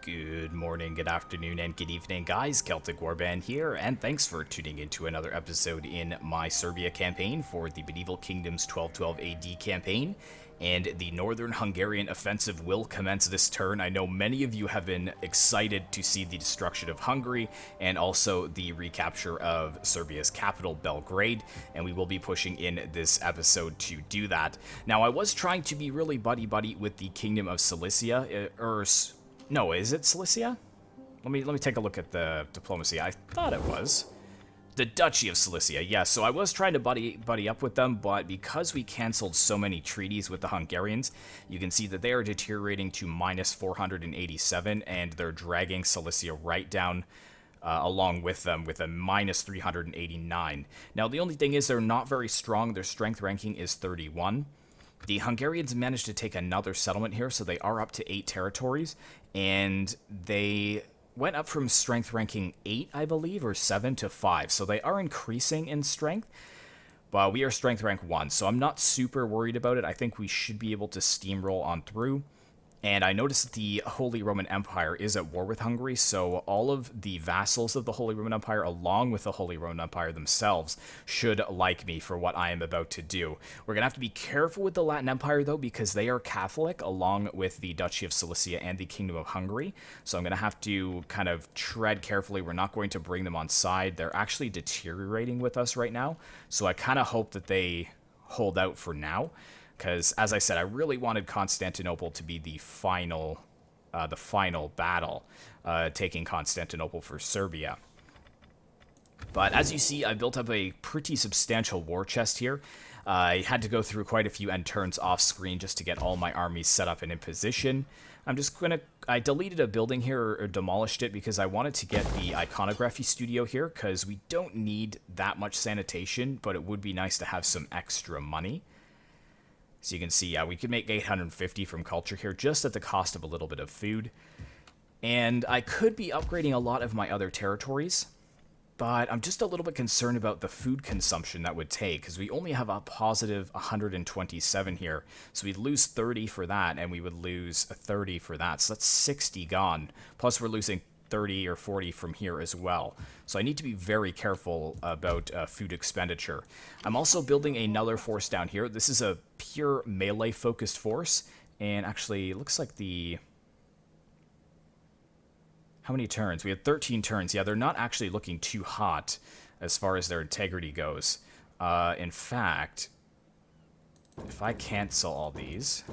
Good morning, good afternoon, and good evening, guys. Celtic Warband here, and thanks for tuning into another episode in my Serbia campaign for the Medieval Kingdoms 1212 AD campaign. And the Northern Hungarian offensive will commence this turn. I know many of you have been excited to see the destruction of Hungary and also the recapture of Serbia's capital, Belgrade, and we will be pushing in this episode to do that. Now, I was trying to be really buddy-buddy with the Kingdom of Cilicia, no, is it Cilicia? Let me take a look at the diplomacy. I thought it was. The Duchy of Cilicia, yes. So I was trying to buddy up with them, but because we canceled so many treaties with the Hungarians, you can see that they are deteriorating to minus 487, and they're dragging Cilicia right down along with them with a minus 389. Now, the only thing is they're not very strong. Their strength ranking is 31. The Hungarians managed to take another settlement here, so they are up to 8 territories, and they went up from strength ranking 8, I believe, or 7 to 5. So they are increasing in strength, but we are strength rank 1, so I'm not super worried about it. I think we should be able to steamroll on through. And I noticed that the Holy Roman Empire is at war with Hungary, so all of the vassals of the Holy Roman Empire, along with the Holy Roman Empire themselves, should like me for what I am about to do. We're going to have to be careful with the Latin Empire, though, because they are Catholic, along with the Duchy of Cilicia and the Kingdom of Hungary. So I'm going to have to kind of tread carefully. We're not going to bring them on side. They're actually deteriorating with us right now, so I kind of hope that they hold out for now. Because, as I said, I really wanted Constantinople to be the final battle, taking Constantinople for Serbia. But as you see, I built up a pretty substantial war chest here. I had to go through quite a few end turns off screen just to get all my armies set up and in position. I deleted a building here, or demolished it, because I wanted to get the iconography studio here, because we don't need that much sanitation, but it would be nice to have some extra money. So you can see, we could make 850 from culture here, just at the cost of a little bit of food. And I could be upgrading a lot of my other territories, but I'm just a little bit concerned about the food consumption that would take, because we only have a positive 127 here. So we'd lose 30 for that, and we would lose 30 for that. So that's 60 gone. Plus we're losing 30 or 40 from here as well. So I need to be very careful about food expenditure. I'm also building another force down here. This is a pure melee focused force, and actually it looks like how many turns? We had 13 turns. Yeah, they're not actually looking too hot as far as their integrity goes. In fact, if I cancel all these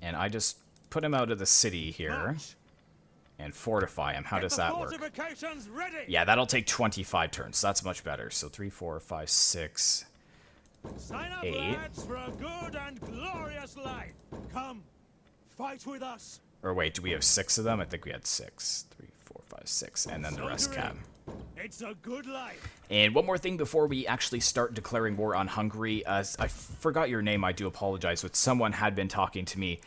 and I just put him out of the city here and fortify him. How does that work? Yeah, that'll take 25 turns. So that's much better. So 3, 4, 5, 6, 8. For a good and glorious life. Come, fight with us. Or wait, do we have 6 of them? I think we had 6. 3, 4, 5, 6, and then the rest can. It's a good life. And one more thing before we actually start declaring war on Hungary. I forgot your name, I do apologize, but someone had been talking to me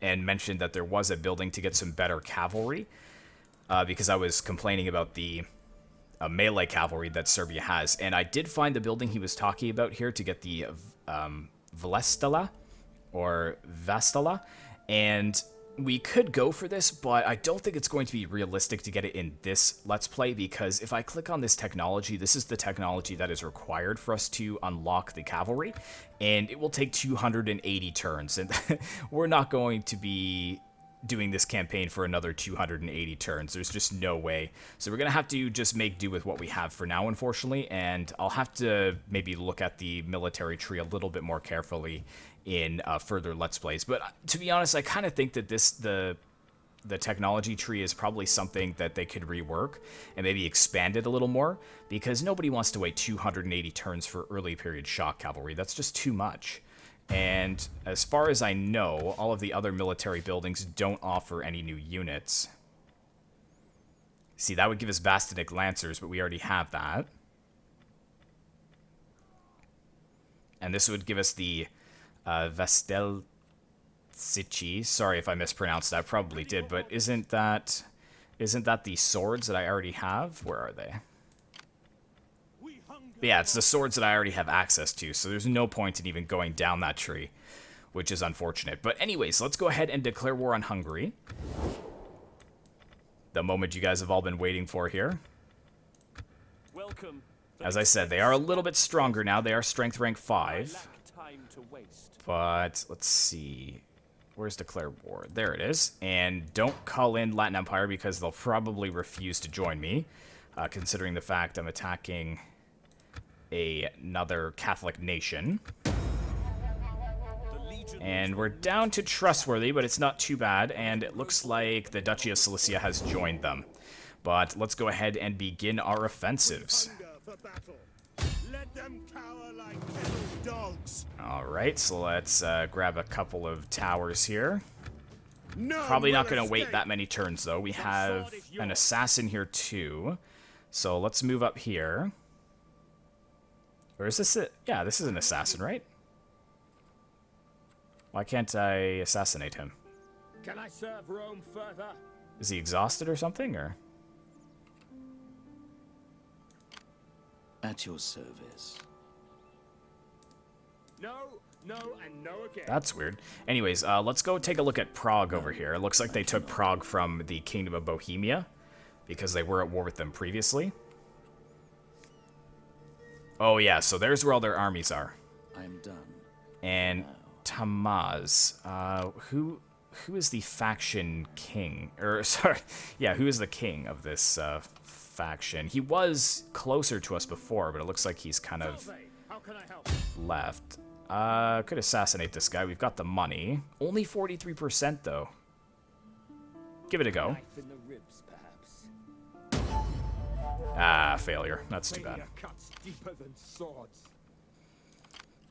and mentioned that there was a building to get some better cavalry, because I was complaining about the melee cavalry that Serbia has. And I did find the building he was talking about here to get the Vlestala, or Vastala, and we could go for this, but I don't think it's going to be realistic to get it in this Let's Play, because if I click on this technology, this is the technology that is required for us to unlock the cavalry, and it will take 280 turns, and we're not going to be doing this campaign for another 280 turns. There's just no way. So we're going to have to just make do with what we have for now, unfortunately, and I'll have to maybe look at the military tree a little bit more carefully in further Let's Plays. But to be honest, I kind of think that the technology tree is probably something that they could rework and maybe expand it a little more, because nobody wants to wait 280 turns for early period shock cavalry. That's just too much. And as far as I know, all of the other military buildings don't offer any new units. See, that would give us Bastonic Lancers, but we already have that. And this would give us the Vestelsici. Sorry if I mispronounced that. I probably did, but isn't that the swords that I already have? Where are they? But yeah, it's the swords that I already have access to, so there's no point in even going down that tree. which is unfortunate. But anyways, let's go ahead and declare war on Hungary. The moment you guys have all been waiting for here. Welcome. As I said, they are a little bit stronger now. They are strength rank 5. But let's see. Where's declare war? There it is. And don't call in Latin Empire because they'll probably refuse to join me, considering the fact I'm attacking another Catholic nation. And we're down to trustworthy, but it's not too bad. And it looks like the Duchy of Cilicia has joined them. But let's go ahead and begin our offensives. Let them cower like kennelled dogs. Alright, so let's grab a couple of towers here. None Probably not will going to wait escape. that many turns, though. We have an assassin here, too. So let's move up here. Or is this it? Yeah, this is an assassin, right? Why can't I assassinate him? Can I serve Rome further? Is he exhausted or something, or? At your service. No, no, and no again. That's weird. Anyways, let's go take a look at Prague over here. It looks like they took Prague from the Kingdom of Bohemia because they were at war with them previously. Oh yeah, so there's where all their armies are. I'm done. And Tamaz, who is the faction king? Or sorry, yeah, who is the king of this faction? He was closer to us before, but it looks like he's kind of How can I help? left. Could assassinate this guy. We've got the money. Only 43% though. Give it a go. Knife in the ribs, perhaps. Ah, failure. That's too bad. Mania cuts deeper than swords.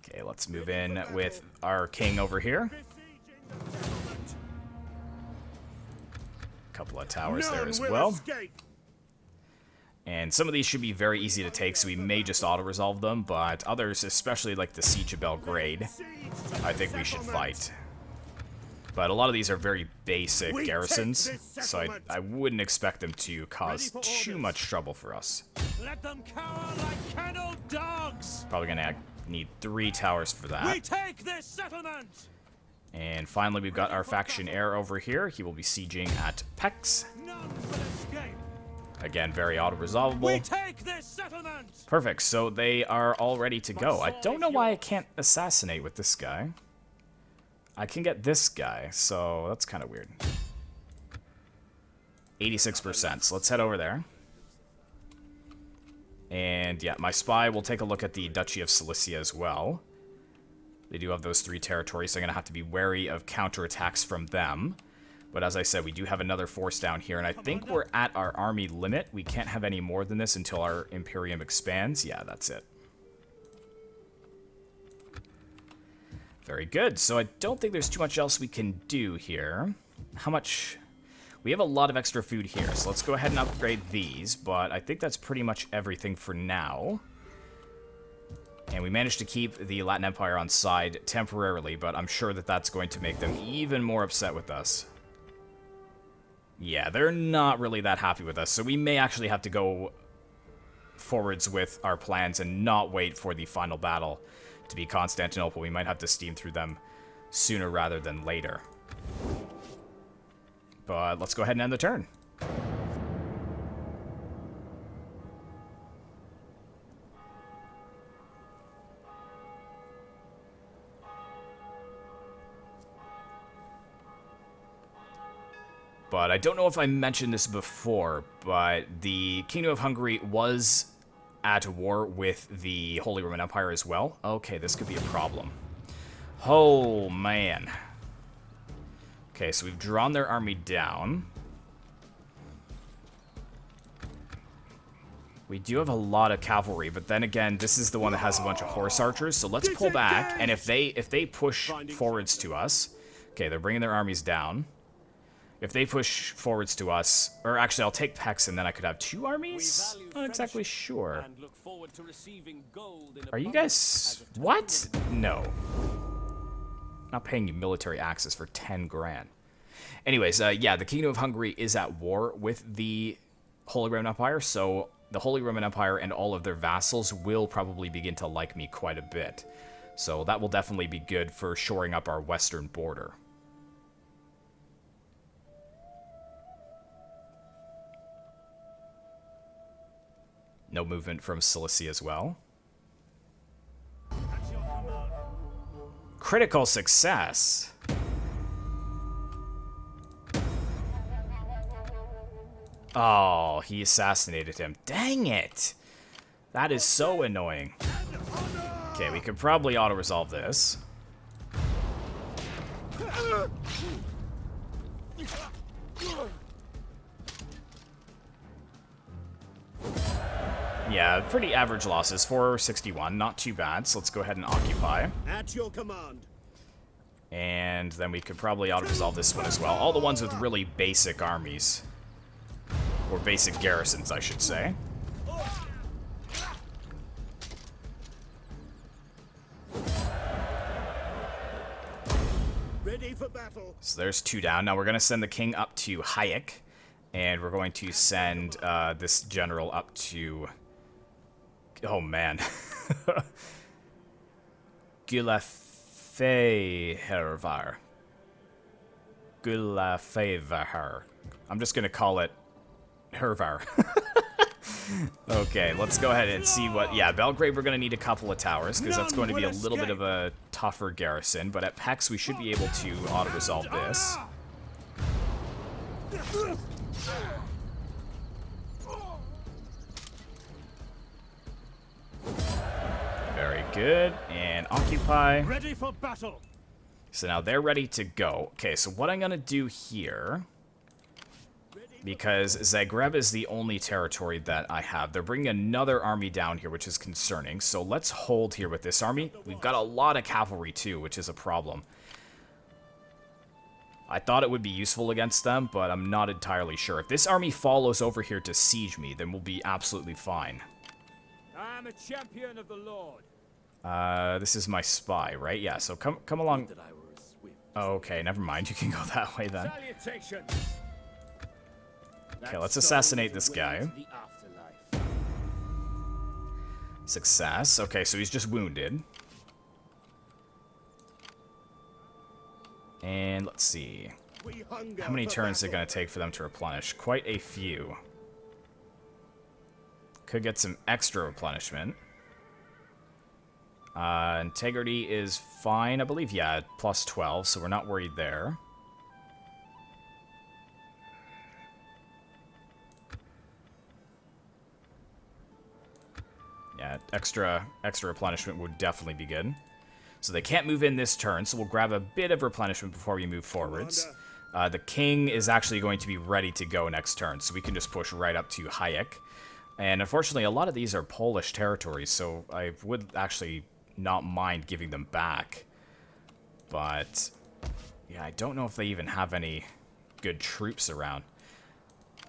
Okay, let's move in with our king over here. Besieging the settlement. Couple of towers None there as will well. escape. And some of these should be very easy to take, so we may just auto-resolve them, but others, especially like the Siege of Belgrade, I think we should fight. But a lot of these are very basic We take garrisons, this so settlement. I wouldn't expect them to cause for too orders. much trouble for us. Let them cower like kennelled dogs. Probably gonna need 3 towers for We that. take this settlement. And finally, we've got our faction heir over here. He will be sieging at Pex. None will escape. Again, very We auto-resolvable. take this settlement. Perfect, so they are all ready to go. I don't know why I can't assassinate with this guy. I can get this guy, so that's kind of weird. 86%, so let's head over there. And yeah, my spy will take a look at the Duchy of Cilicia as well. They do have those 3 territories, so I'm going to have to be wary of counterattacks from them. But as I said, we do have another force down here, and I think we're at our army limit. We can't have any more than this until our Imperium expands. Yeah, that's it. Very good. So I don't think there's too much else we can do here. How much? We have a lot of extra food here, so let's go ahead and upgrade these, but I think that's pretty much everything for now. And we managed to keep the Latin Empire on side temporarily, but I'm sure that that's going to make them even more upset with us. Yeah, they're not really that happy with us, so we may actually have to go forwards with our plans and not wait for the final battle to be Constantinople. We might have to steam through them sooner rather than later. But let's go ahead and end the turn. But I don't know if I mentioned this before, but the Kingdom of Hungary was at war with the Holy Roman Empire as well. Okay, this could be a problem. Oh, man. Okay, so we've drawn their army down. We do have a lot of cavalry, but then again, this is the one that has a bunch of horse archers, so let's pull back, and if they push forwards to us... Okay, they're bringing their armies down. If they push forwards to us, or actually I'll take Pex and then I could have 2 armies? Not exactly sure. Are you guys... What? No. Not paying you military access for 10 grand. Anyways, yeah, the Kingdom of Hungary is at war with the Holy Roman Empire, so the Holy Roman Empire and all of their vassals will probably begin to like me quite a bit. So that will definitely be good for shoring up our western border. No movement from Cilicia as well. At your command. Critical success. Oh, he assassinated him. Dang it! That is so annoying. Okay, we could probably auto-resolve this. Yeah, pretty average losses. 461, not too bad. So let's go ahead and occupy. At your command. And then we could probably auto-resolve this one as well. All the ones with really basic armies. Or basic garrisons, I should say. Ready for battle. So there's 2 down. Now we're going to send the king up to Hayek. And we're going to send this general up to... Oh, man. Gulafehervar. Gulafehervar. I'm just going to call it Hervar. Okay, let's go ahead and see what... Yeah, Belgrade, we're going to need a couple of towers, because that's going to be a little bit of a tougher garrison. But at Pex, we should be able to auto-resolve this. Very good. And occupy. Ready for battle. So now they're ready to go. Okay, so what I'm going to do here... Because Zagreb is the only territory that I have. They're bringing another army down here, which is concerning. So let's hold here with this army. We've got a lot of cavalry, too, which is a problem. I thought it would be useful against them, but I'm not entirely sure. If this army follows over here to siege me, then we'll be absolutely fine. I am a champion of the Lord. This is my spy, right? Yeah, so come along. Oh, okay, never mind. You can go that way then. Salutations. Okay, let's assassinate this guy. Success. Okay, so he's just wounded. And let's see. How many turns is it going to take for them to replenish? Quite a few. Could get some extra replenishment. Integrity is fine, I believe. Yeah, plus 12, so we're not worried there. Yeah, extra replenishment would definitely be good. So they can't move in this turn, so we'll grab a bit of replenishment before we move forwards. The king is actually going to be ready to go next turn, so we can just push right up to Hayek. And unfortunately, a lot of these are Polish territories, so I would actually not mind giving them back. But, yeah, I don't know if they even have any good troops around.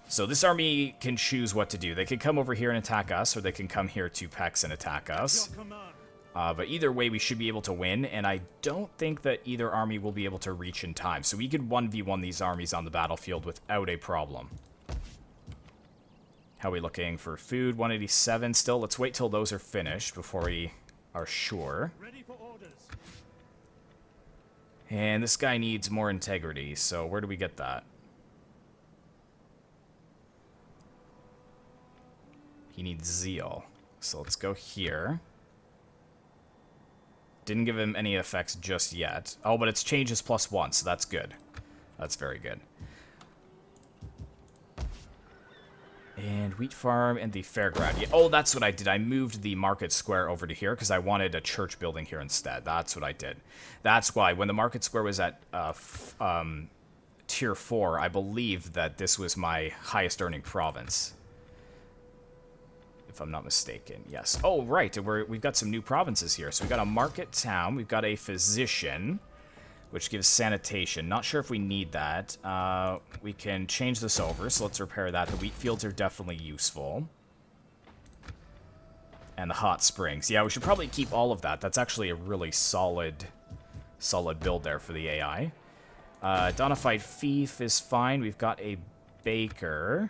So this army can choose what to do. They can come over here and attack us, or they can come here to Pex and attack us. But either way, we should be able to win, and I don't think that either army will be able to reach in time. So we could 1v1 these armies on the battlefield without a problem. How are we looking for food? 187 still. Let's wait till those are finished before we are sure. Ready for orders. And this guy needs more integrity, so where do we get that? He needs zeal. So let's go here. Didn't give him any effects just yet. Oh, but it's changes +1, so that's good. That's very good. And wheat farm and the fairground. Yeah, oh, that's what I did. I moved the market square over to here because I wanted a church building here instead. That's what I did. That's why when the market square was at tier 4, I believe that this was my highest earning province. If I'm not mistaken, yes. Oh, right, we've got some new provinces here. So we've got a market town, we've got a physician, which gives sanitation. Not sure if we need that. We can change this over, so let's repair that. The wheat fields are definitely useful. And the hot springs. Yeah, we should probably keep all of that. That's actually a really solid build there for the AI. Donified fief is fine. We've got a baker.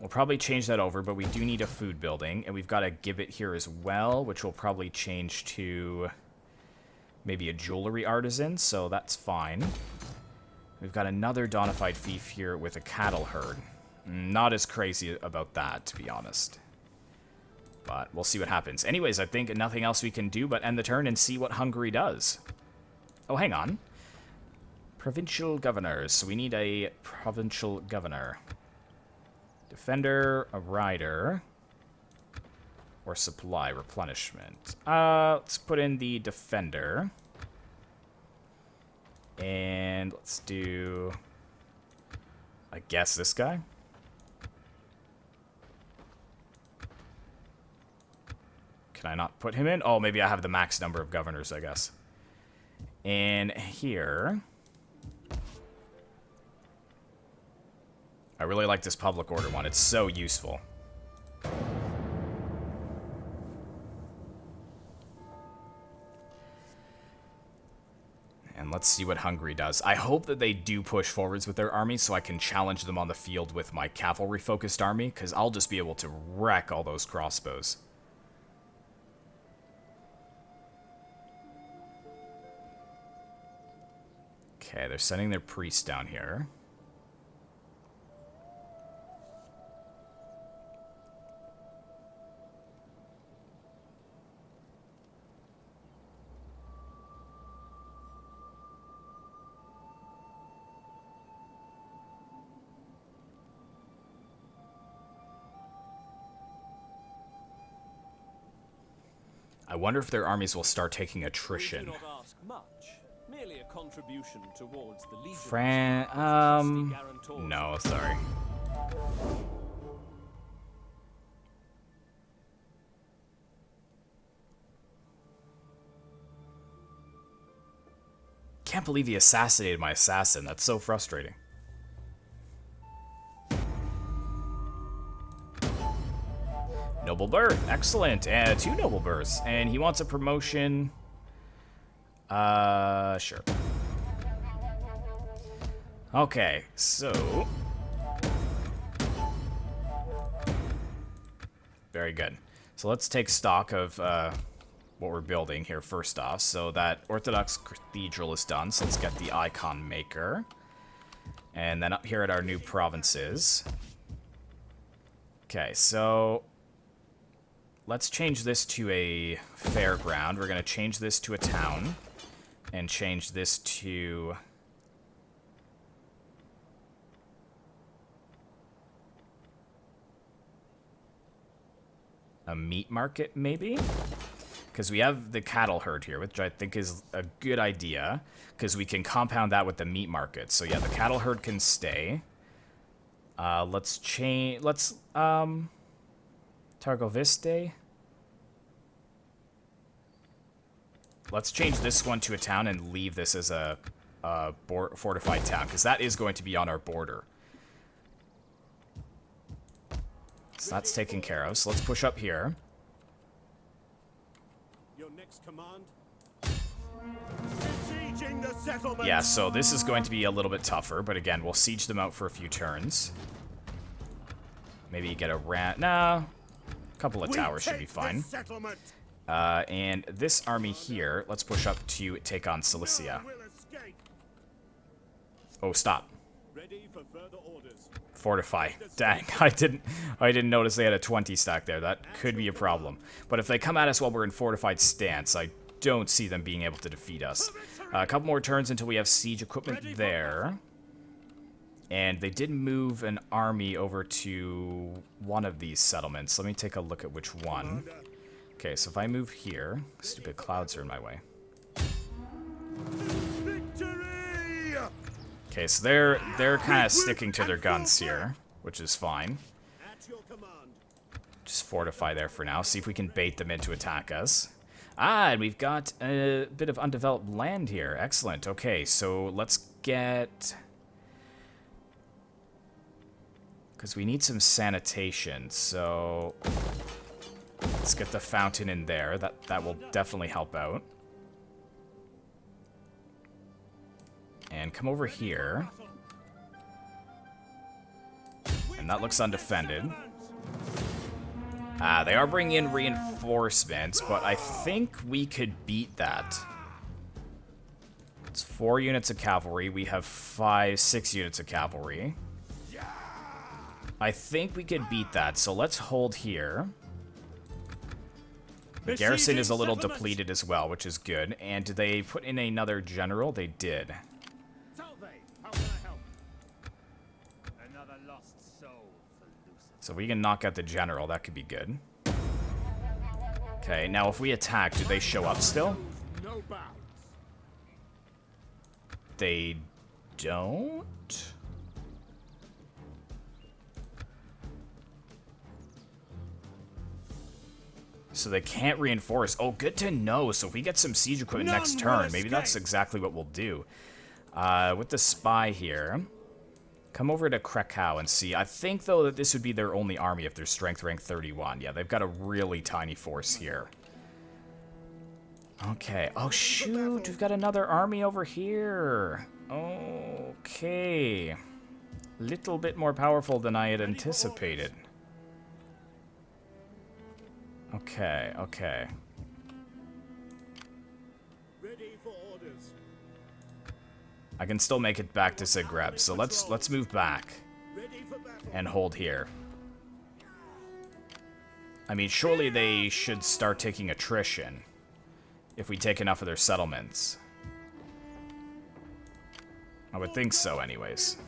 We'll probably change that over, but we do need a food building, and we've got a gibbet here as well, which we'll probably change to maybe a jewelry artisan, so that's fine. We've got another Donified fief here with a cattle herd. Not as crazy about that, to be honest. But we'll see what happens. Anyways, I think nothing else we can do but end the turn and see what Hungary does. Oh, hang on. Provincial governors. So we need a provincial governor. Defender, a rider, or supply replenishment. Let's put in the defender. And let's do, I guess, this guy. Can I not put him in? Oh, maybe I have the max number of governors, I guess. And here, I really like this public order one. It's so useful. And let's see what Hungary does. I hope that they do push forwards with their army so I can challenge them on the field with my cavalry-focused army, because I'll just be able to wreck all those crossbows. Okay, they're sending their priests down here. I wonder if their armies will start taking attrition. We do not ask much. Merely a contribution towards the legions. No, sorry. Can't believe he assassinated my assassin. That's so frustrating. Noble birth, excellent. 2 noble births, and he wants a promotion. Sure. Okay, so very good. So let's take stock of what we're building here first off. So that Orthodox Cathedral is done, so let's get the icon maker. And then up here at our new provinces. Okay, so let's change this to a fairground. We're going to change this to a town. And change this to a meat market, maybe? Because we have the cattle herd here, which I think is a good idea. Because we can compound that with the meat market. So yeah, the cattle herd can stay. Let's change... Let's, Targoviste? Let's change this one to a town and leave this as a fortified town, because that is going to be on our border. So that's taken care of. So let's push up here. Your next command? Besieging the settlement. Yeah, so this is going to be a little bit tougher, but again, we'll siege them out for a few turns. Maybe get a a couple of towers should be fine. And this army here, let's push up to take on Cilicia. Oh, stop. Ready for further orders. Fortify. Dang, I didn't notice they had a 20 stack there. That could be a problem. But if they come at us while we're in fortified stance, I don't see them being able to defeat us. A couple more turns until we have siege equipment there. And they did move an army over to one of these settlements. Let me take a look at which one. Okay, so if I move here, stupid clouds are in my way. Victory! Okay, so they're kind of sticking to their guns here, which is fine. At your command. Just fortify there for now. See if we can bait them in to attack us. Ah, and we've got a bit of undeveloped land here. Excellent. Okay, so let's get... because we need some sanitation, so... let's get the fountain in there. That will definitely help out. And come over here. And That looks undefended. They are bringing in reinforcements, but I think we could beat that. It's 4 units of cavalry. We have 6 units of cavalry. I think we could beat that, so let's hold here. The garrison is a little depleted as well, which is good. And did they put in another general? They did. So we can knock out the general. That could be good. Okay, now if we attack, do they show up still? They don't? So they can't reinforce. Oh, good to know. So if we get some siege equipment next turn, maybe that's exactly what we'll do. With the spy here, come over to Krakow and see. I think, though, that this would be their only army if they're strength rank 31. Yeah, they've got a really tiny force here. Okay. Oh, shoot. We've got another army over here. Okay. Little bit more powerful than I had anticipated. Okay, okay. Ready for orders. I can still make it back to Zagreb, so let's move back and hold here. I mean, surely they should start taking attrition if we take enough of their settlements. I would think so, anyways.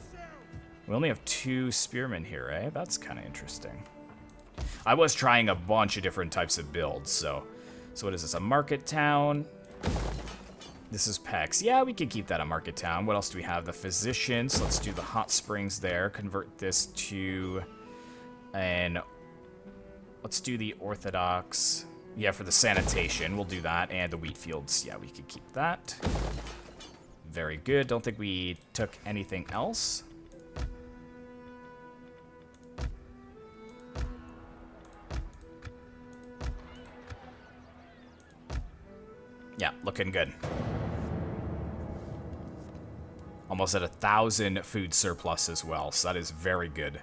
We only have 2 spearmen here, eh? That's kind of interesting. I was trying a bunch of different types of builds, so what is this, a market town? This is Pex. Yeah, we can keep that a market town. What else do we have? The physicians. Let's do the hot springs there. Convert this to an... Let's do the Orthodox. Yeah, for the sanitation, we'll do that. And the wheat fields. Yeah, we can keep that. Very good. Don't think we took anything else. Yeah, looking good. Almost at 1,000 food surplus as well, so that is very good.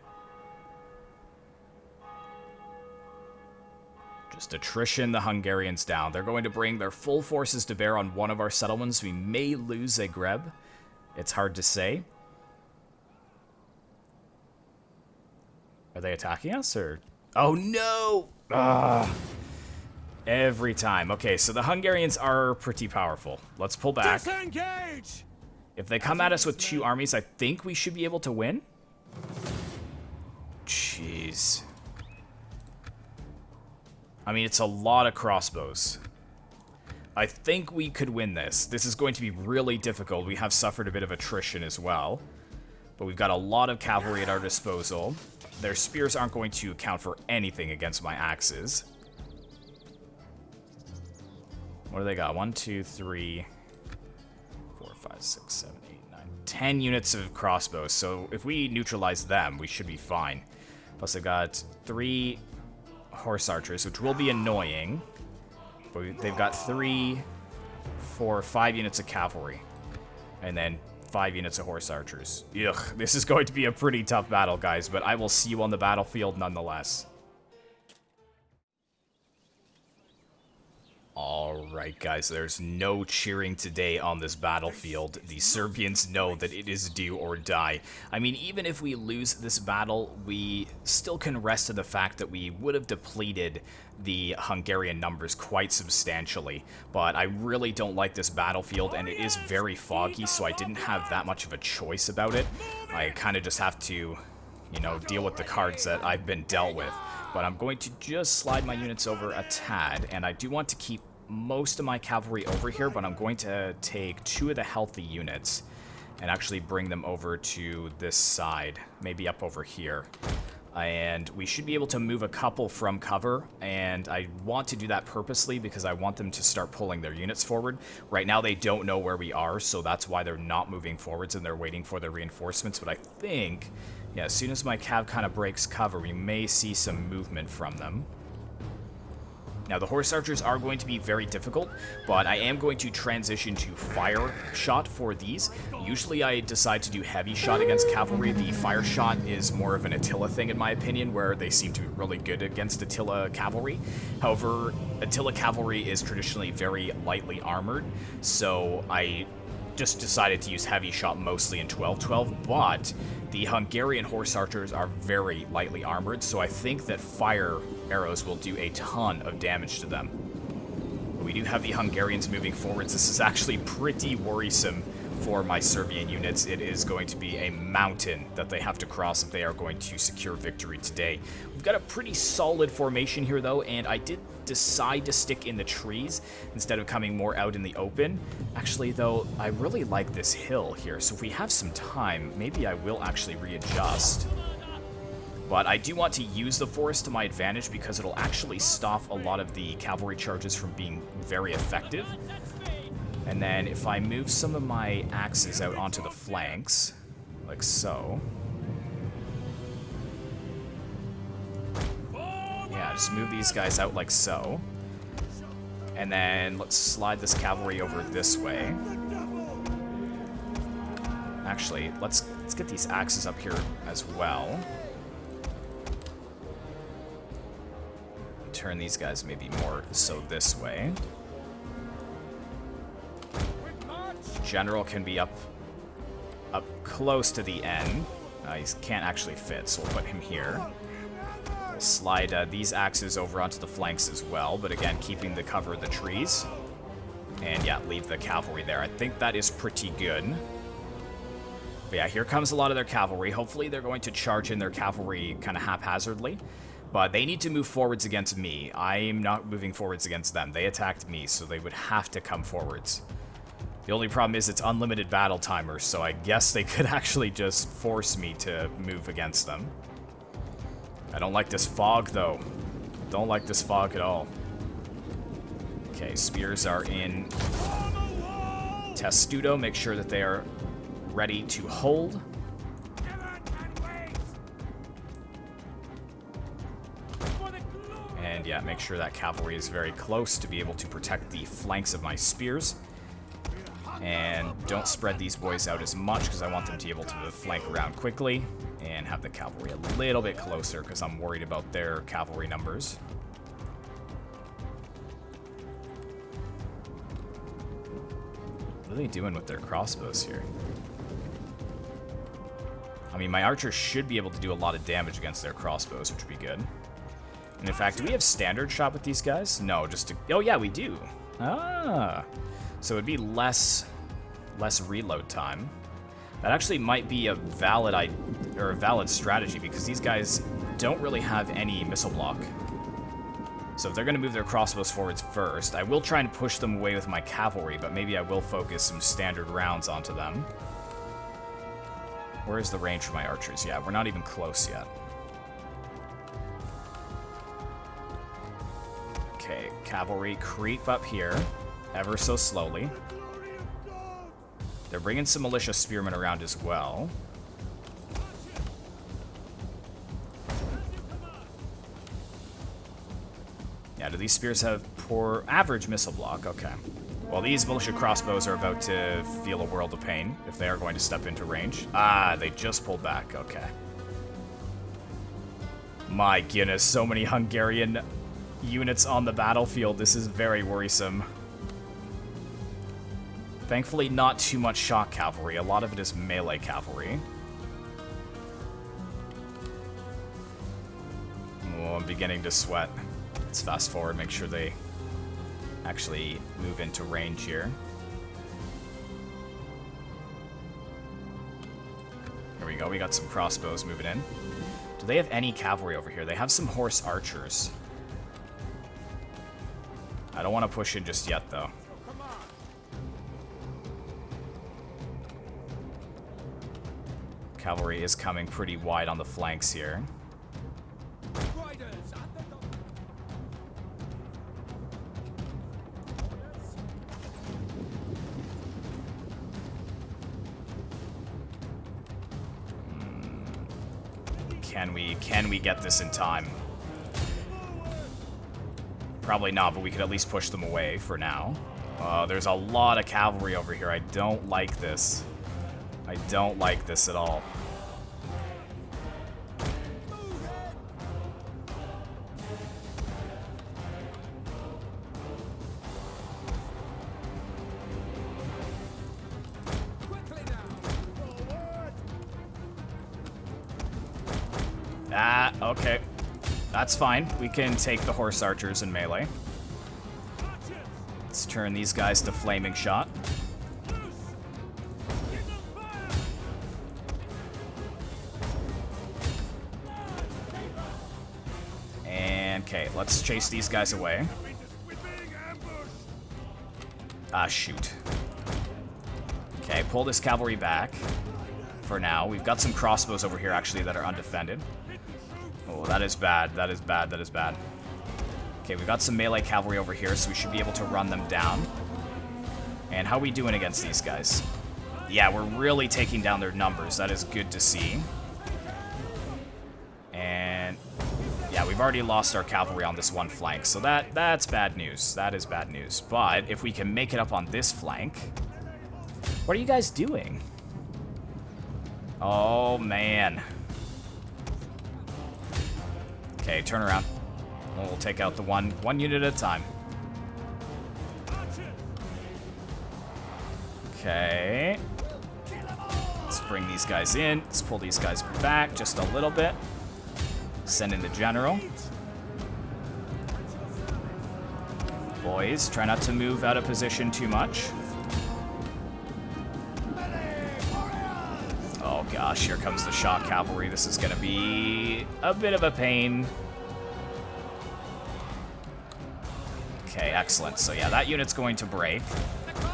Just attrition the Hungarians down. They're going to bring their full forces to bear on one of our settlements. We may lose Zagreb. It's hard to say. Are they attacking us, or... Oh, no! Ah. Every time. Okay, so the Hungarians are pretty powerful. Let's pull back. Disengage! If they come at us with 2 armies, I think we should be able to win. Jeez. I mean, it's a lot of crossbows. I think we could win this. This is going to be really difficult. We have suffered a bit of attrition as well. But we've got a lot of cavalry at our disposal. Their spears aren't going to count for anything against my axes. What do they got? 1, 2, 3, 4, 5, 6, 7, 8, 9, 10 units of crossbows. So if we neutralize them, we should be fine. Plus they've got 3 horse archers, which will be annoying. But they've got 3, 4, 5 units of cavalry. And then 5 units of horse archers. Ugh, this is going to be a pretty tough battle, guys. But I will see you on the battlefield nonetheless. Alright guys, there's no cheering today on this battlefield. The Serbians know that it is do or die. I mean, even if we lose this battle, we still can rest in the fact that we would have depleted the Hungarian numbers quite substantially. But I really don't like this battlefield, and it is very foggy, so I didn't have that much of a choice about it. I kind of just have to, you know, deal with the cards that I've been dealt with. But I'm going to just slide my units over a tad, and I do want to keep most of my cavalry over here, but I'm going to take 2 of the healthy units and actually bring them over to this side, maybe up over here. And we should be able to move a couple from cover, and I want to do that purposely because I want them to start pulling their units forward. Right now they don't know where we are, so that's why they're not moving forwards and they're waiting for their reinforcements. But I think, yeah, as soon as my cav kind of breaks cover, we may see some movement from them. Now, the horse archers are going to be very difficult, but I am going to transition to fire shot for these. Usually I decide to do heavy shot against cavalry. The fire shot is more of an Attila thing, in my opinion, where they seem to be really good against Attila cavalry. However, Attila cavalry is traditionally very lightly armored, so I just decided to use heavy shot mostly in 12-12, but the Hungarian horse archers are very lightly armored, so I think that fire arrows will do a ton of damage to them. But we do have the Hungarians moving forwards. This is actually pretty worrisome for my Serbian units. It is going to be a mountain that they have to cross if they are going to secure victory today. We've got a pretty solid formation here, though, and I did decide to stick in the trees instead of coming more out in the open. Actually, though, I really like this hill here, so if we have some time, maybe I will actually readjust. But I do want to use the forest to my advantage because it'll actually stop a lot of the cavalry charges from being very effective. And then if I move some of my axes out onto the flanks, like so. Yeah, just move these guys out like so. And then let's slide this cavalry over this way. Actually, let's get these axes up here as well. Turn these guys maybe more so this way. General can be up close to the end. He can't actually fit, so we'll put him here. We'll slide these axes over onto the flanks as well, but again, keeping the cover of the trees. And yeah, leave the cavalry there. I think that is pretty good. But yeah, here comes a lot of their cavalry. Hopefully they're going to charge in their cavalry kind of haphazardly. But they need to move forwards against me. I'm not moving forwards against them. They attacked me, so they would have to come forwards. The only problem is it's unlimited battle timers, so I guess they could actually just force me to move against them. I don't like this fog, though. Don't like this fog at all. Okay, spears are in Testudo. Make sure that they are ready to hold. And yeah, make sure that cavalry is very close to be able to protect the flanks of my spears. And don't spread these boys out as much because I want them to be able to flank around quickly and have the cavalry a little bit closer because I'm worried about their cavalry numbers. What are they doing with their crossbows here? I mean, my archers should be able to do a lot of damage against their crossbows, which would be good. And in fact, do we have standard shot with these guys? No, just to... Oh, yeah, we do. Ah. So it'd be less reload time. That actually might be a valid strategy because these guys don't really have any missile block. So if they're going to move their crossbows forwards first, I will try and push them away with my cavalry, but maybe I will focus some standard rounds onto them. Where is the range for my archers? Yeah, we're not even close yet. Okay, cavalry creep up here, ever so slowly. They're bringing some militia spearmen around as well. Yeah, do these spears have poor average missile block? Okay. Well, these militia crossbows are about to feel a world of pain if they are going to step into range. Ah, they just pulled back. Okay. My goodness, so many Hungarian units on the battlefield. This is very worrisome. Thankfully, not too much shock cavalry. A lot of it is melee cavalry. Oh, I'm beginning to sweat. Let's fast forward, make sure they actually move into range here. Here we go, we got some crossbows moving in. Do they have any cavalry over here? They have some horse archers. I don't want to push in just yet, though. Cavalry is coming pretty wide on the flanks here. Can we get this in time? Probably not, but we could at least push them away for now. There's a lot of cavalry over here. I don't like this. I don't like this at all. Ah, okay. That's fine. We can take the horse archers in melee. Let's turn these guys to flaming shot. And, okay, let's chase these guys away. Ah, shoot. Okay, pull this cavalry back for now. We've got some crossbows over here, actually, that are undefended. Oh, that is bad. That is bad. That is bad. Okay, we've got some melee cavalry over here, so we should be able to run them down. And how are we doing against these guys? Yeah, we're really taking down their numbers. That is good to see. And yeah, we've already lost our cavalry on this one flank, so that's bad news. That is bad news. But if we can make it up on this flank... What are you guys doing? Oh, man. Okay, turn around. We'll take out the one unit at a time. Okay. Let's bring these guys in. Let's pull these guys back just a little bit. Send in the general. Boys, try not to move out of position too much. Oh gosh, here comes the shock cavalry. This is going to be a bit of a pain. Okay, excellent. So yeah, that unit's going to break.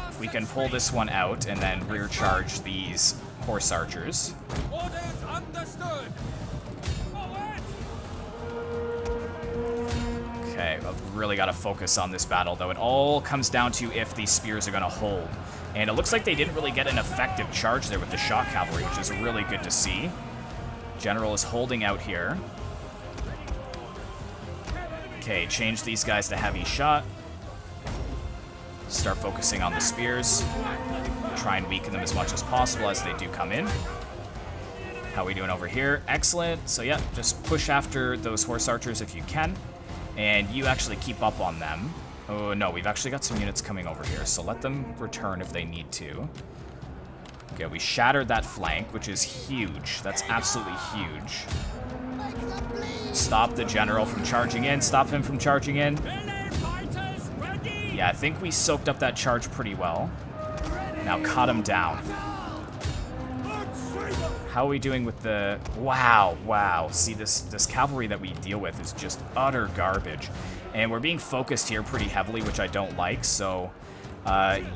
If we can pull this one out and then rear charge these horse archers. Orders understood. Okay, I've really got to focus on this battle, though. It all comes down to if these spears are going to hold. And it looks like they didn't really get an effective charge there with the shock cavalry, which is really good to see. General is holding out here. Okay, change these guys to heavy shot. Start focusing on the spears. Try and weaken them as much as possible as they do come in. How are we doing over here? Excellent. So yeah, just push after those horse archers if you can. And you actually keep up on them. Oh no, we've actually got some units coming over here, so let them return if they need to. Okay, we shattered that flank, which is huge. That's absolutely huge. Stop the general from charging in. Stop him from charging in. Yeah, I think we soaked up that charge pretty well. Now cut him down. How are we doing with the... Wow. See, this cavalry that we deal with is just utter garbage. And we're being focused here pretty heavily, which I don't like, so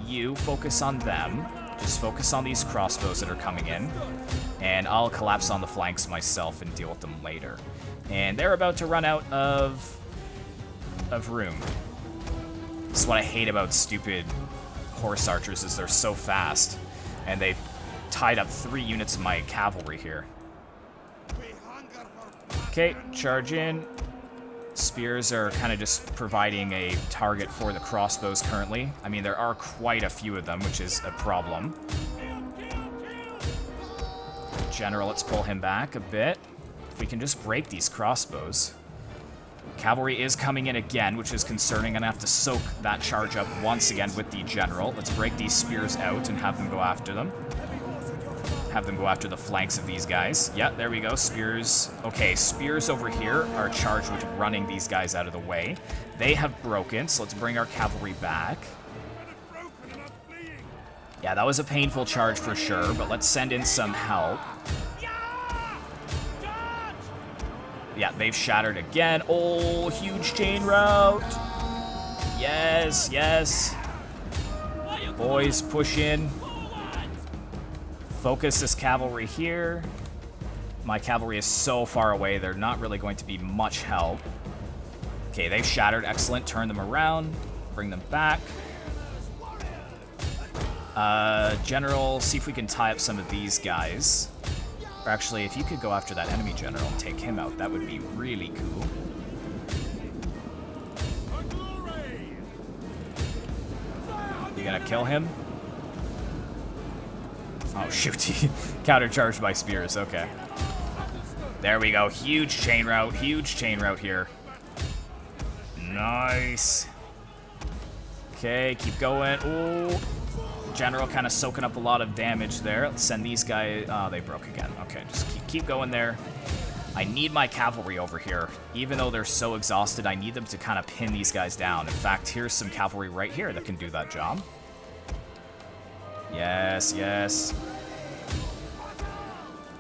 you focus on them. Just focus on these crossbows that are coming in. And I'll collapse on the flanks myself and deal with them later. And they're about to run out of room. This is what I hate about stupid horse archers, is they're so fast. And they've tied up 3 units of my cavalry here. Okay, charge in. Spears are kind of just providing a target for the crossbows currently. I mean, there are quite a few of them, which is a problem. General, let's pull him back a bit. If we can just break these crossbows. Cavalry is coming in again, which is concerning. I'm going to have to soak that charge up once again with the general. Let's break these spears out and have them go after them. Have them go after the flanks of these guys. Yeah, there we go. Spears. Okay, spears over here are charged with running these guys out of the way. They have broken, so let's bring our cavalry back. Yeah, that was a painful charge for sure, but let's send in some help. Yeah, they've shattered again. Oh, huge chain route. Yes, yes. Boys, push in. Focus this cavalry here. My cavalry is so far away, they're not really going to be much help. Okay, they've shattered. Excellent. Turn them around. Bring them back. General, see if we can tie up some of these guys. Or actually, if you could go after that enemy general and take him out, that would be really cool. You gonna kill him? Oh, shoot. He countercharged by spears. Okay. There we go. Huge chain route. Huge chain route here. Nice. Okay, keep going. Ooh. General kind of soaking up a lot of damage there. Let's send these guys... Oh, they broke again. Okay, just keep going there. I need my cavalry over here. Even though they're so exhausted, I need them to kind of pin these guys down. In fact, here's some cavalry right here that can do that job. Yes, yes.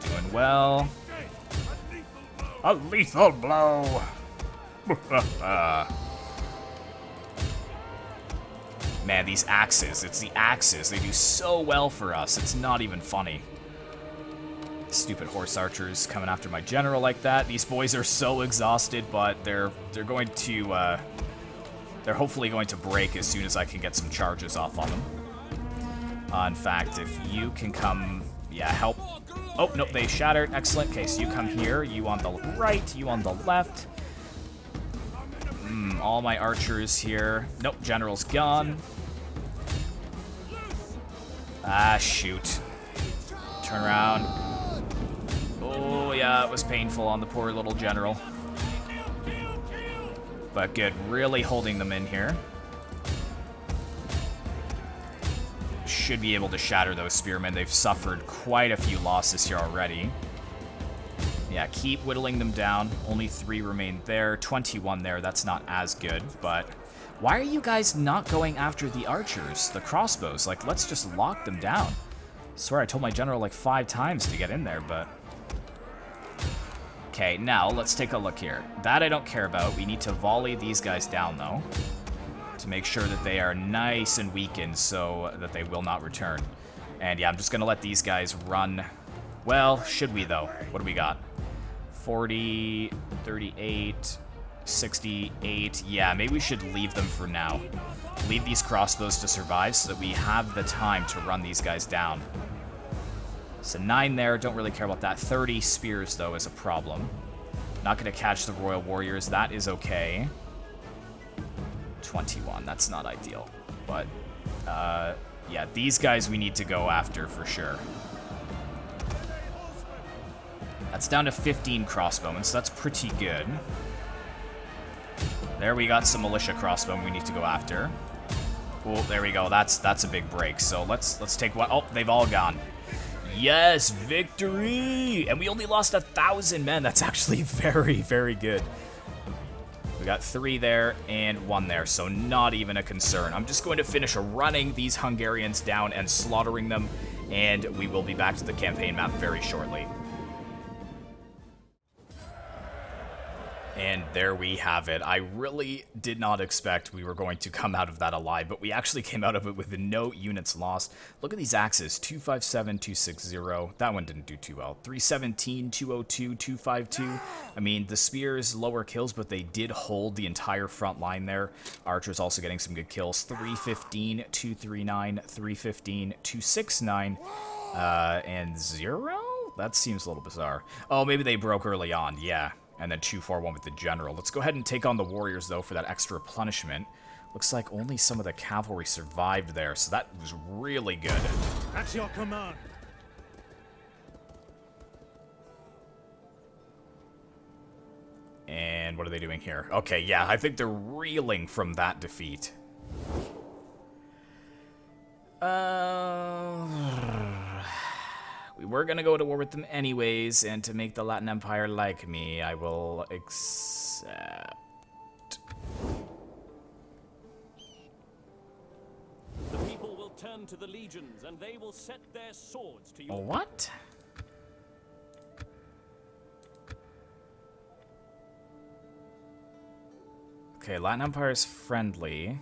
Doing well. A lethal blow. Man, these axes. It's the axes. They do so well for us. It's not even funny. Stupid horse archers coming after my general like that. These boys are so exhausted, but they're going to they're hopefully going to break as soon as I can get some charges off on them. In fact, if you can come, yeah, help. Oh nope, they shattered. Excellent. Okay, so you come here. You on the right. You on the left. All my archers here. Nope, general's gone. Ah, shoot. Turn around. Oh, yeah, it was painful on the poor little general. But good, really holding them in here. Should be able to shatter those spearmen. They've suffered quite a few losses here already. Yeah, keep whittling them down. Only 3 remain there. 21 there. That's not as good, but... Why are you guys not going after the archers? The crossbows? Like, let's just lock them down. I swear I told my general like 5 times to get in there, but... Okay, now let's take a look here. That I don't care about. We need to volley these guys down, though. To make sure that they are nice and weakened so that they will not return. And yeah, I'm just going to let these guys run... Well, should we, though? What do we got? 40, 38, 68. Yeah, maybe we should leave them for now. Leave these crossbows to survive so that we have the time to run these guys down. So 9 there, don't really care about that. 30 spears, though, is a problem. Not going to catch the royal warriors. That is okay. 21, that's not ideal. But, yeah, these guys we need to go after for sure. That's down to 15 crossbowmen, so that's pretty good. There we got some militia crossbowmen we need to go after. Cool, there we go. That's a big break. So let's take one. Oh, they've all gone. Yes, victory! And we only lost 1,000 men. That's actually very, very good. We got 3 there and 1 there, so not even a concern. I'm just going to finish running these Hungarians down and slaughtering them, and we will be back to the campaign map very shortly. And there we have it. I really did not expect we were going to come out of that alive, but we actually came out of it with no units lost. Look at these axes. 257, 260. That one didn't do too well. 317, 202, 252. I mean, the spears, lower kills, but they did hold the entire front line there. Archers also getting some good kills. 315, 239, 315, 269, and 0? That seems a little bizarre. Oh, maybe they broke early on. Yeah. And then 241 with the general. Let's go ahead and take on the warriors, though, for that extra replenishment. Looks like only some of the cavalry survived there, so that was really good. That's your command. And what are they doing here? Okay, yeah, I think they're reeling from that defeat. We were gonna go to war with them anyways, and to make the Latin Empire like me, I will accept. The people will turn to the legions, and they will set their swords to you. What? Okay, Latin Empire is friendly.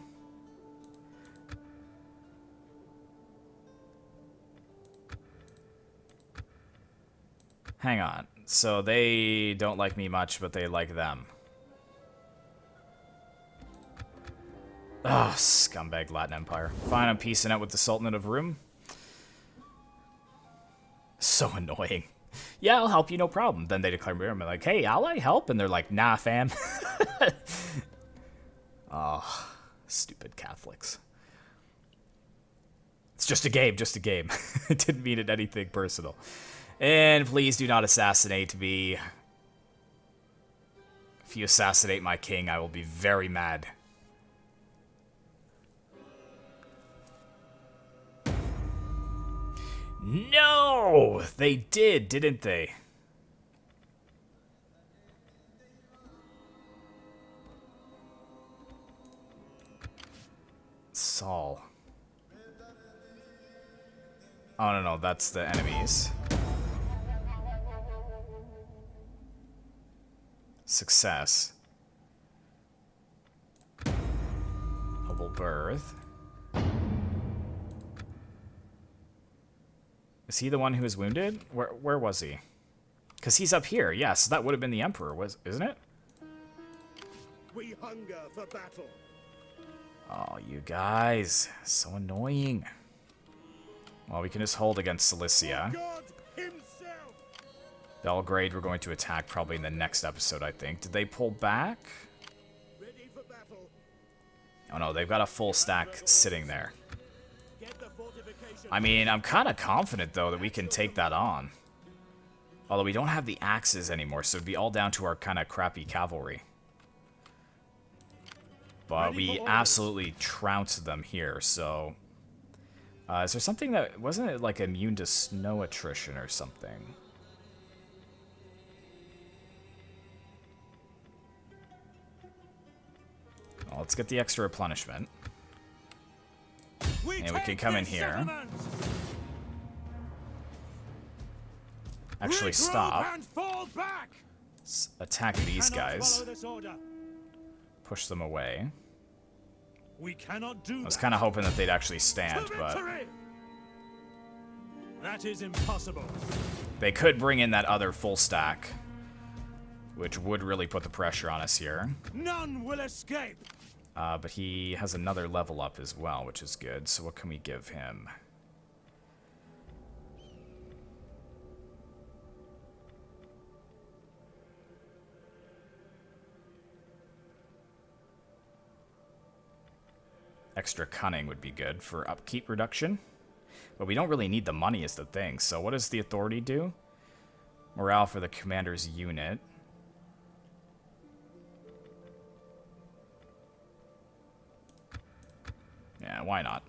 Hang on. So they don't like me much, but they like them. Oh, scumbag Latin Empire. Fine, I'm peacing out with the Sultanate of Rum. So annoying. Yeah, I'll help you, no problem. Then they declare me. I'm like, hey, I'll help. And they're like, nah, fam. Oh, stupid Catholics. just a game, just a game. It didn't mean it anything personal. And please do not assassinate me. If you assassinate my king, I will be very mad. No! They did, didn't they? Saul. Oh, no, that's the enemies. Success. Noble birth. Is he the one who was wounded? Where was he? Because he's up here. Yes, yeah, so that would have been the Emperor, isn't it? We hunger for battle. Oh, you guys. So annoying. Well, we can just hold against Cilicia. God himself. Belgrade we're going to attack probably in the next episode, I think. Did they pull back? Ready for battle. Oh no, they've got a full stack sitting there. Get the fortification. I mean, I'm kind of confident, though, that we can take that on. Although we don't have the axes anymore, so it'd be all down to our kind of crappy cavalry. But we absolutely trounced them here, so... is there something that... Wasn't it, like, immune to snow attrition or something? Well, let's get the extra replenishment. And we can come in here. Actually, stop. Let's attack these guys. Push them away. We cannot do I was kind of hoping that they'd actually stand, but... That is impossible. They could bring in that other full stack, which would really put the pressure on us here. None will escape. But he has another level up as well, which is good. So what can we give him? Extra cunning would be good for upkeep reduction. But we don't really need the money is the thing. So what does the authority do? Morale for the commander's unit. Yeah, why not?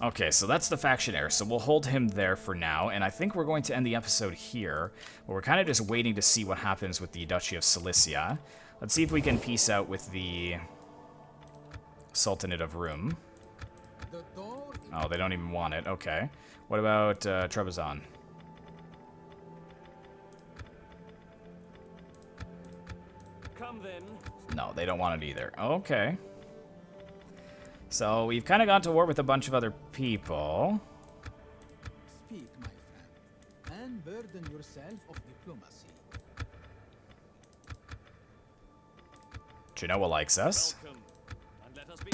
Okay, so that's the faction heir. So we'll hold him there for now. And I think we're going to end the episode here. But we're kind of just waiting to see what happens with the Duchy of Cilicia. Let's see if we can peace out with the Sultanate of Rum. Oh, they don't even want it. Okay. What about Trebizond? Come then. No, they don't want it either. Okay. So we've kind of gone to war with a bunch of other people. Speak, my friend, and burden yourself of diplomacy. Genoa likes us. Welcome. And let us be.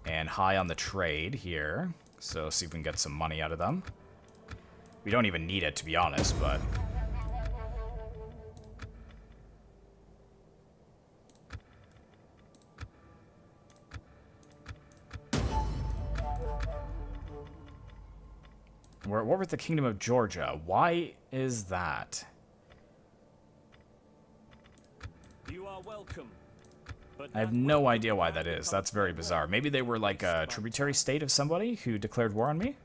And high on the trade here. So see if we can get some money out of them. We don't even need it, to be honest, but... We're at war with the Kingdom of Georgia. Why is that? You are welcome. But I have no idea why that is. That's very bizarre. Maybe they were like a tributary state of somebody who declared war on me?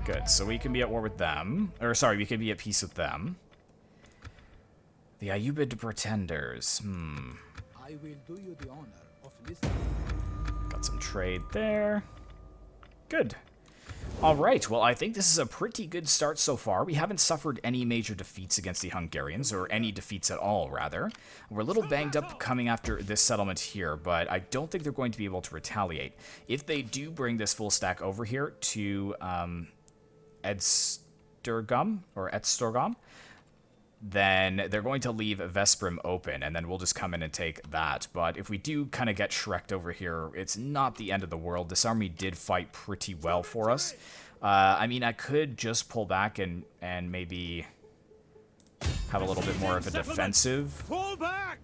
Good, so we can be at war with them. Or, sorry, we can be at peace with them. The Ayyubid Pretenders. I will do you the honor of listening. Got some trade there. Good. Alright, well, I think this is a pretty good start so far. We haven't suffered any major defeats against the Hungarians, or any defeats at all, rather. We're a little banged up coming after this settlement here, but I don't think they're going to be able to retaliate. If they do bring this full stack over here to Edsturgum, then they're going to leave Veszprém open, and then we'll just come in and take that. But if we do kind of get Shrek'd over here, it's not the end of the world. This army did fight pretty well for us. I mean, I could just pull back and maybe have a little bit more of a defensive. Fall back.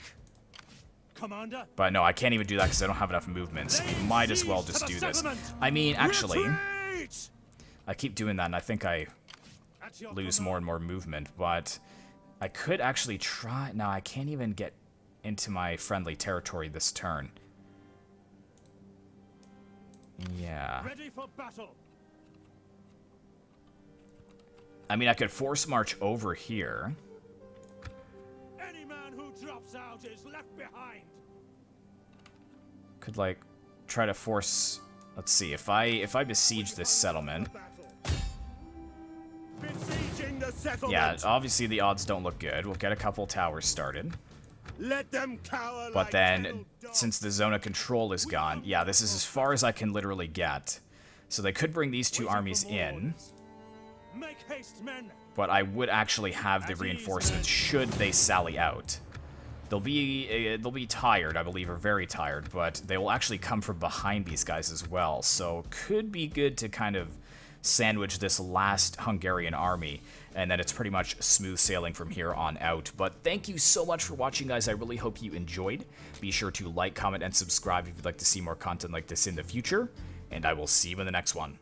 Commander. But no, I can't even do that because I don't have enough movement, so we might as well just do this. I mean, actually, Retreat! I keep doing that, and I think I At your lose command. more and more movement, but I could actually try... No, I can't even get into my friendly territory this turn. Yeah. Ready for battle. I mean, I could force march over here. Any man who drops out is left behind. Could, like, try to force... Let's see, if I besiege this settlement... Besieging the settlement. Yeah, obviously the odds don't look good. We'll get a couple towers started. Let them cower But like then, kennel dogs. since the zone of control is gone, yeah, this is as far as I can literally get. So they could bring these two armies in, Make haste, men. but I would actually have the reinforcements should they sally out. They'll be tired, I believe, or very tired, but they will actually come from behind these guys as well. So could be good to kind of sandwich this last Hungarian army, and then it's pretty much smooth sailing from here on out. But thank you so much for watching, guys. I really hope you enjoyed. Be sure to like, comment, and subscribe if you'd like to see more content like this in the future, and I will see you in the next one.